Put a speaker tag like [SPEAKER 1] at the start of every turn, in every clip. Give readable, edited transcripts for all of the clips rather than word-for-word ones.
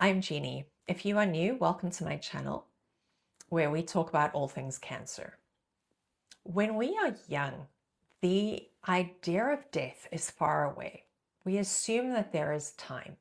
[SPEAKER 1] I'm Jeannie. If you are new, welcome to my channel where we talk about all things cancer. When we are young, the idea of death is far away. We assume that there is time.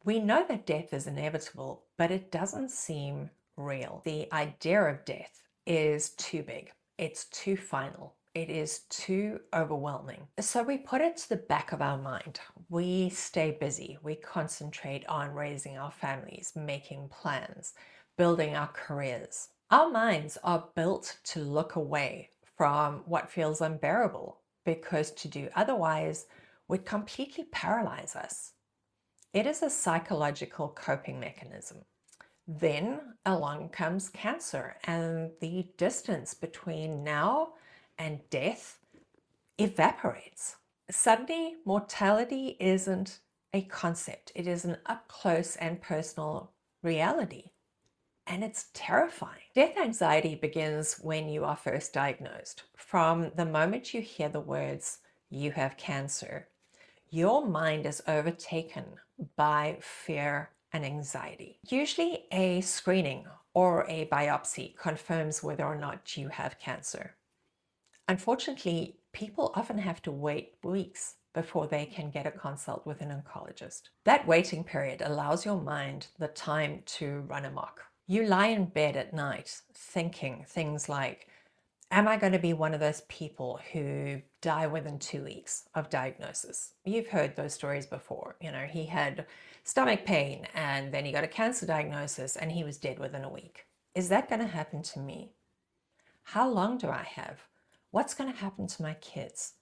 [SPEAKER 1] We know that death is inevitable, but it doesn't seem real. The idea of death is too big. It's too final. It is too overwhelming. So we put it to the back of our mind. We stay busy. We concentrate on raising our families, making plans, building our careers. Our minds are built to look away from what feels unbearable because to do otherwise would completely paralyze us. It is a psychological coping mechanism. Then along comes cancer, and the distance between now and death evaporates. Suddenly, mortality isn't a concept. It is an up-close and personal reality, and it's terrifying. Death anxiety begins when you are first diagnosed. From the moment you hear the words, "you have cancer," your mind is overtaken by fear and anxiety. Usually a screening or a biopsy confirms whether or not you have cancer. Unfortunately, people often have to wait weeks before they can get a consult with an oncologist. That waiting period allows your mind the time to run amok. You lie in bed at night thinking things like, am I going to be one of those people who die within 2 weeks of diagnosis? You've heard those stories before. You know, he had stomach pain and then he got a cancer diagnosis and he was dead within a week. Is that going to happen to me? How long do I have? What's going to happen to my kids?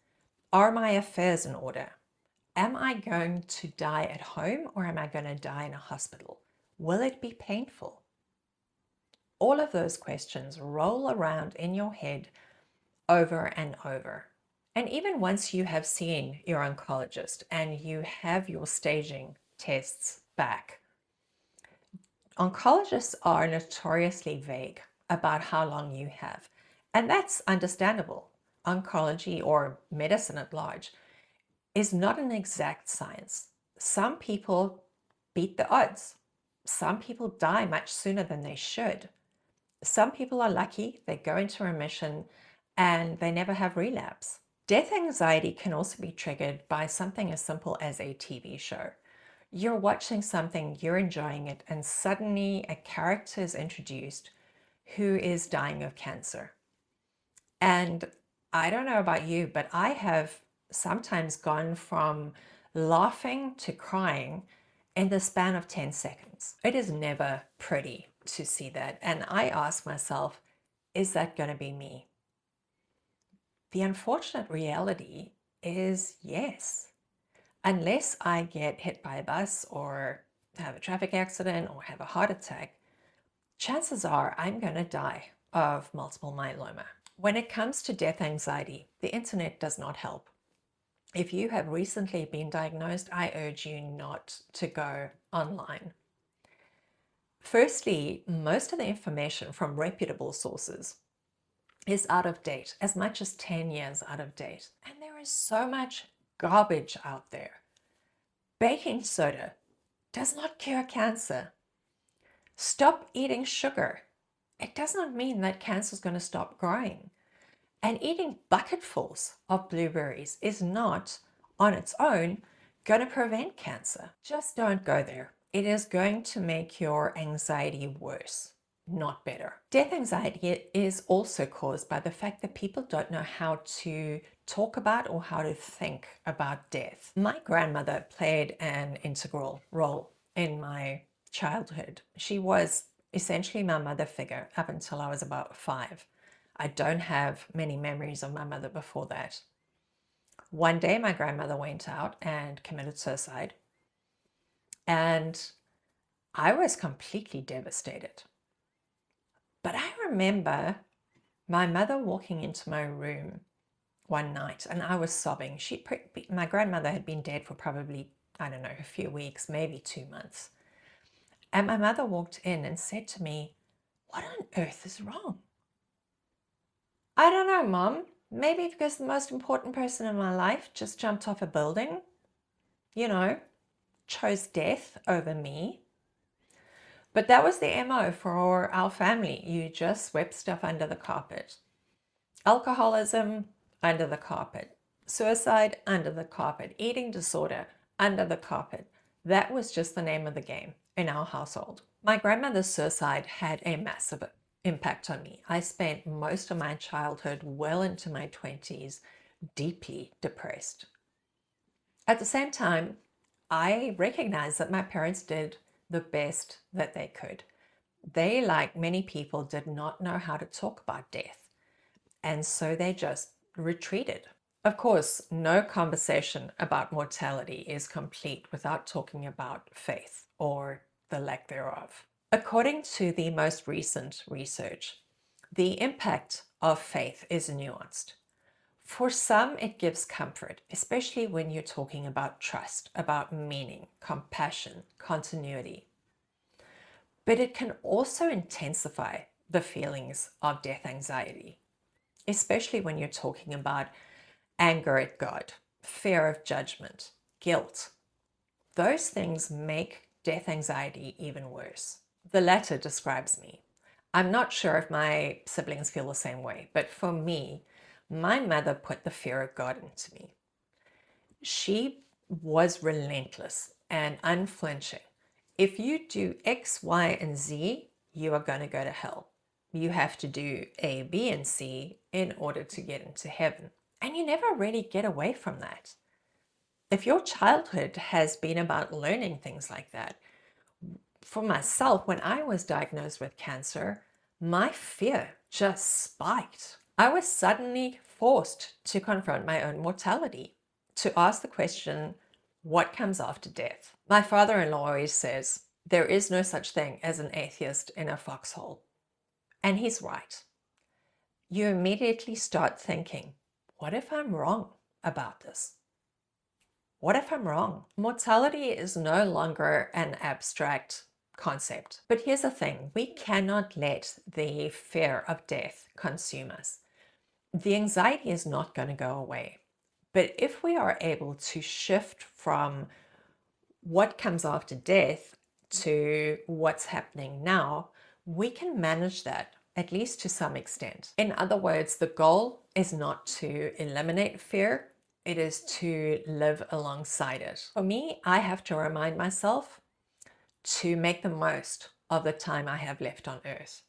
[SPEAKER 1] Are my affairs in order? Am I going to die at home or am I going to die in a hospital? Will it be painful? All of those questions roll around in your head over and over. And even once you have seen your oncologist and you have your staging tests back, oncologists are notoriously vague about how long you have. And that's understandable. Oncology, or medicine at large, is not an exact science. Some people beat the odds. Some people die much sooner than they should. Some people are lucky, they go into remission and they never have relapse. Death anxiety can also be triggered by something as simple as a TV show. You're watching something, you're enjoying it, and suddenly a character is introduced who is dying of cancer. And I don't know about you, but I have sometimes gone from laughing to crying in the span of 10 seconds. It is never pretty to see that. And I ask myself, is that going to be me? The unfortunate reality is yes. Unless I get hit by a bus or have a traffic accident or have a heart attack, chances are I'm going to die of multiple myeloma. When it comes to death anxiety, the internet does not help. If you have recently been diagnosed, I urge you not to go online. Firstly, most of the information from reputable sources is out of date, as much as 10 years out of date. And there is so much garbage out there. Baking soda does not cure cancer. Stop eating sugar. It does not mean that cancer is going to stop growing. And eating bucketfuls of blueberries is not, on its own, going to prevent cancer. Just don't go there. It is going to make your anxiety worse, not better. Death anxiety is also caused by the fact that people don't know how to talk about or how to think about death. My grandmother played an integral role in my childhood. She was essentially my mother figure up until I was about 5. I don't have many memories of my mother before that. One day my grandmother went out and committed suicide, and I was completely devastated. But I remember my mother walking into my room one night and I was sobbing. My grandmother had been dead for probably, I don't know, a few weeks, maybe 2 months. And my mother walked in and said to me, "What on earth is wrong?" "I don't know, Mom. Maybe because the most important person in my life just jumped off a building, you know, chose death over me." But that was the MO for our family. You just swept stuff under the carpet. Alcoholism, under the carpet. Suicide, under the carpet. Eating disorder, under the carpet. That was just the name of the game in our household. My grandmother's suicide had a massive impact on me. I spent most of my childhood, well into my 20s, deeply depressed. At the same time, I recognized that my parents did the best that they could. They, like many people, did not know how to talk about death, and so they just retreated. Of course, no conversation about mortality is complete without talking about faith or the lack thereof. According to the most recent research, the impact of faith is nuanced. For some, it gives comfort, especially when you're talking about trust, about meaning, compassion, continuity. But it can also intensify the feelings of death anxiety, especially when you're talking about anger at God, fear of judgment, guilt. Those things make death anxiety even worse. The latter describes me. I'm not sure if my siblings feel the same way, but for me, my mother put the fear of God into me. She was relentless and unflinching. If you do X, Y, and Z, you are going to go to hell. You have to do A, B, and C in order to get into heaven. And you never really get away from that. If your childhood has been about learning things like that, for myself, when I was diagnosed with cancer, my fear just spiked. I was suddenly forced to confront my own mortality, to ask the question, what comes after death? My father-in-law always says, there is no such thing as an atheist in a foxhole. And he's right. You immediately start thinking, what if I'm wrong about this? What if I'm wrong? Mortality is no longer an abstract concept. But here's the thing, we cannot let the fear of death consume us. The anxiety is not going to go away. But if we are able to shift from what comes after death to what's happening now, we can manage that, at least to some extent. In other words, the goal is not to eliminate fear, it is to live alongside it. For me, I have to remind myself to make the most of the time I have left on earth.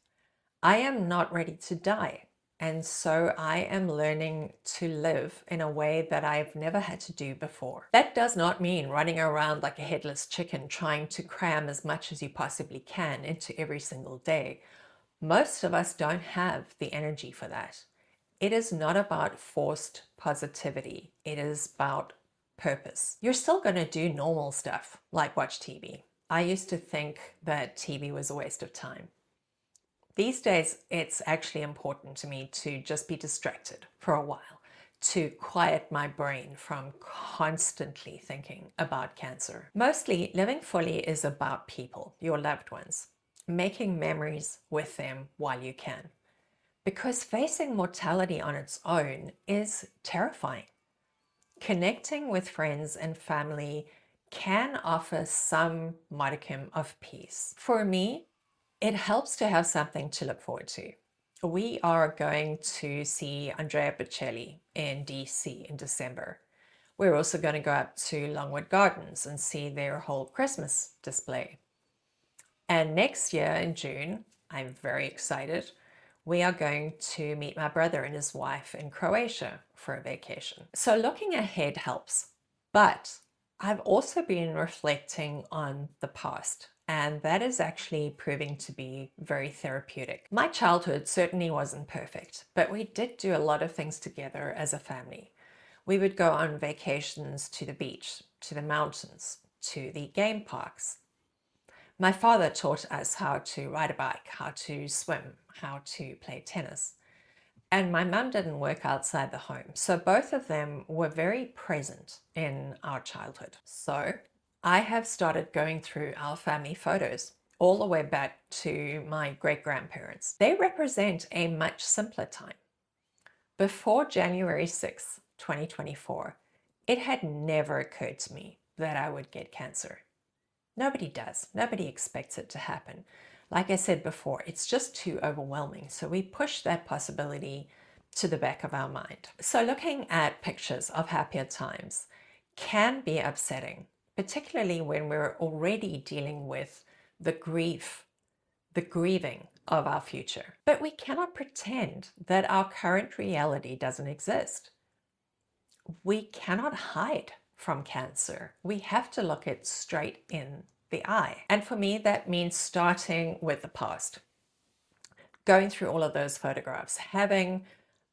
[SPEAKER 1] I am not ready to die. And so I am learning to live in a way that I've never had to do before. That does not mean running around like a headless chicken trying to cram as much as you possibly can into every single day. Most of us don't have the energy for that. It is not about forced positivity. It is about purpose. You're still going to do normal stuff like watch TV. I used to think that TV was a waste of time. These days, it's actually important to me to just be distracted for a while, to quiet my brain from constantly thinking about cancer. Mostly, living fully is about people, your loved ones, making memories with them while you can. Because facing mortality on its own is terrifying. Connecting with friends and family can offer some modicum of peace. For me, it helps to have something to look forward to. We are going to see Andrea Bocelli in DC in December. We're also going to go up to Longwood Gardens and see their whole Christmas display. And next year in June, I'm very excited, we are going to meet my brother and his wife in Croatia for a vacation. So looking ahead helps, but I've also been reflecting on the past, and that is actually proving to be very therapeutic. My childhood certainly wasn't perfect, but we did do a lot of things together as a family. We would go on vacations to the beach, to the mountains, to the game parks. My father taught us how to ride a bike, how to swim, how to play tennis. And my mum didn't work outside the home, so both of them were very present in our childhood. So I have started going through our family photos all the way back to my great-grandparents. They represent a much simpler time. Before January 6th, 2024, it had never occurred to me that I would get cancer. Nobody does. Nobody expects it to happen. Like I said before, it's just too overwhelming. So we push that possibility to the back of our mind. So looking at pictures of happier times can be upsetting, particularly when we're already dealing with the grief, the grieving of our future. But we cannot pretend that our current reality doesn't exist. We cannot hide from cancer. We have to look it straight in the eye. And for me, that means starting with the past, going through all of those photographs, having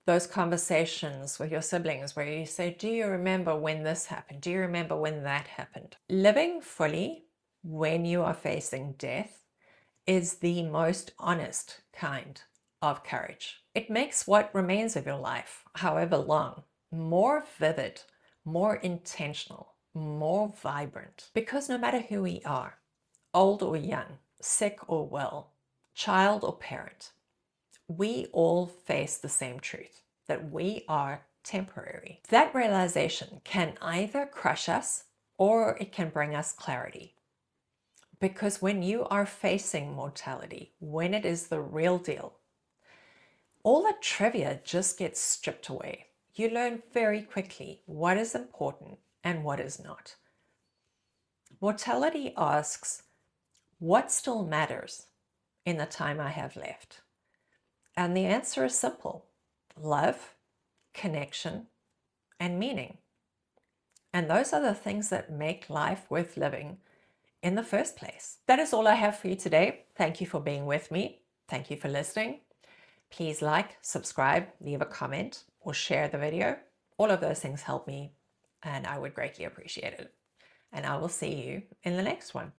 [SPEAKER 1] those conversations with your siblings where you say, do you remember when this happened? Do you remember when that happened? Living fully when you are facing death is the most honest kind of courage. It makes what remains of your life, however long, more vivid, more intentional, more vibrant. Because no matter who we are, old or young, sick or well, child or parent, we all face the same truth, that we are temporary. That realization can either crush us or it can bring us clarity. Because when you are facing mortality, when it is the real deal, all the trivia just gets stripped away. You learn very quickly what is important and what is not. Mortality asks, what still matters in the time I have left? And the answer is simple: love, connection, and meaning. And those are the things that make life worth living in the first place. That is all I have for you today. Thank you for being with me. Thank you for listening. Please like, subscribe, leave a comment, or share the video. All of those things help me, and I would greatly appreciate it. And I will see you in the next one.